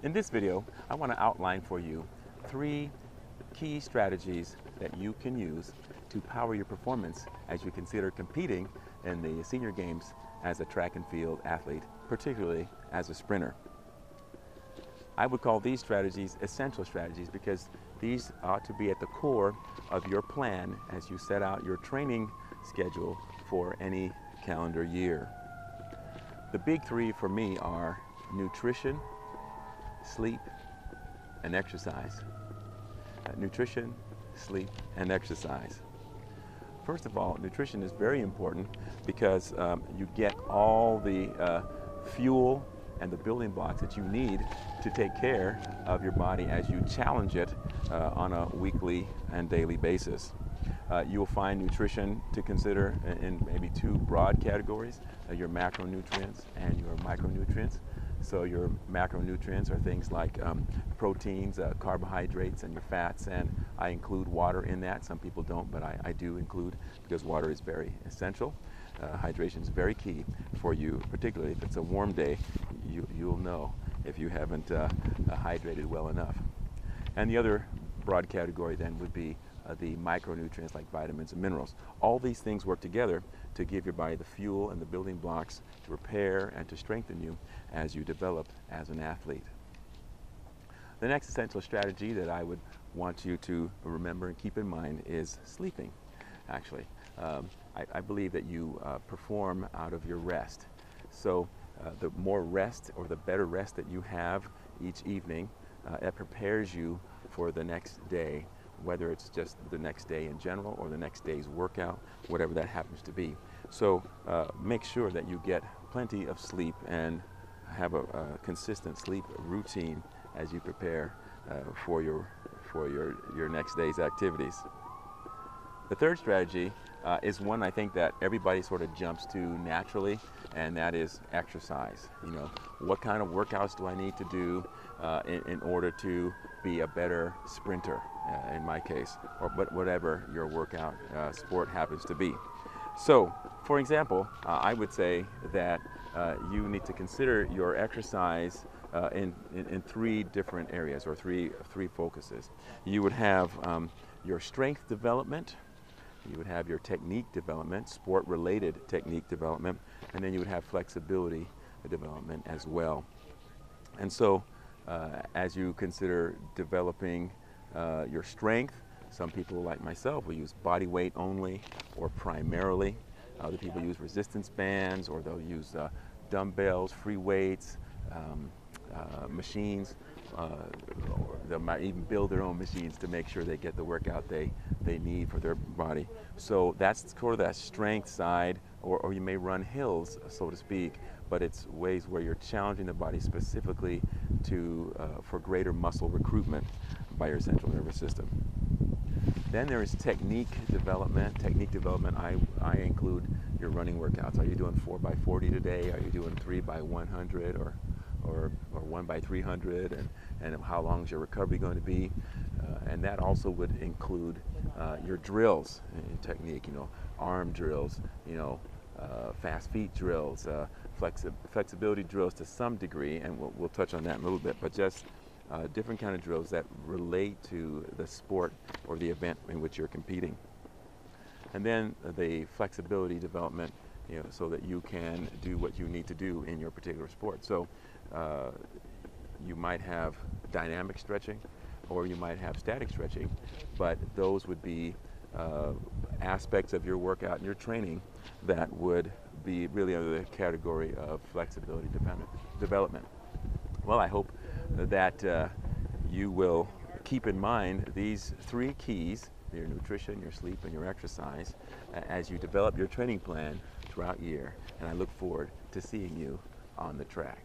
In this video, I want to outline for you 3 key strategies that you can use to power your performance as you consider competing in the senior games as a track and field athlete, particularly as a sprinter. I would call these strategies essential strategies because these ought to be at the core of your plan as you set out your training schedule for any calendar year. The big 3 for me are nutrition, sleep, and exercise. Nutrition, sleep, and exercise. First of all, nutrition is very important because you get all the fuel and the building blocks that you need to take care of your body as you challenge it on a weekly and daily basis. You will find nutrition to consider in maybe 2 broad categories, your macronutrients and your micronutrients. So your macronutrients are things like proteins, carbohydrates, and your fats, and I include water in that. Some people don't, but I do include, because water is very essential. Hydration is very key for you, particularly if it's a warm day. You'll know if you haven't hydrated well enough. And the other broad category then would be the micronutrients like vitamins and minerals. All these things work together to give your body the fuel and the building blocks to repair and to strengthen you as you develop as an athlete. The next essential strategy that I would want you to remember and keep in mind is sleeping, actually. I believe that you perform out of your rest. So the more rest or the better rest that you have each evening, it prepares you for the next day, whether it's just the next day in general or the next day's workout, whatever that happens to be. So make sure that you get plenty of sleep and have a consistent sleep routine as you prepare for your next day's activities. The third strategy is one I think that everybody sort of jumps to naturally, and that is exercise. You know, what kind of workouts do I need to do in order to be a better sprinter, in my case, or whatever your workout sport happens to be. So, for example, I would say that you need to consider your exercise in 3 different areas, or three focuses. You would have your strength development, you would have your technique development, sport-related technique development, and then you would have flexibility development as well. And so, as you consider developing your strength, some people like myself will use body weight only or primarily. Other people use resistance bands, or they'll use dumbbells, free weights, machines, or they might even build their own machines to make sure they get the workout they need for their body. So that's sort of that strength side, or you may run hills, so to speak, but it's ways where you're challenging the body specifically for greater muscle recruitment by your central nervous system. Then there is technique development. Technique development, I include your running workouts. Are you doing 4x40 today? Are you doing 3x100 or 1x300? And how long is your recovery going to be? And that also would include your drills in technique. You know, arm drills. You know, fast feet drills, flexibility drills to some degree, and we'll touch on that in a little bit. But just different kind of drills that relate to the sport or the event in which you're competing. And then the flexibility development, you know, so that you can do what you need to do in your particular sport. So you might have dynamic stretching, or you might have static stretching, but those would be aspects of your workout and your training that would be really under the category of flexibility development. Well, I hope that you will keep in mind these 3 keys, your nutrition, your sleep, and your exercise, as you develop your training plan throughout the year. And I look forward to seeing you on the track.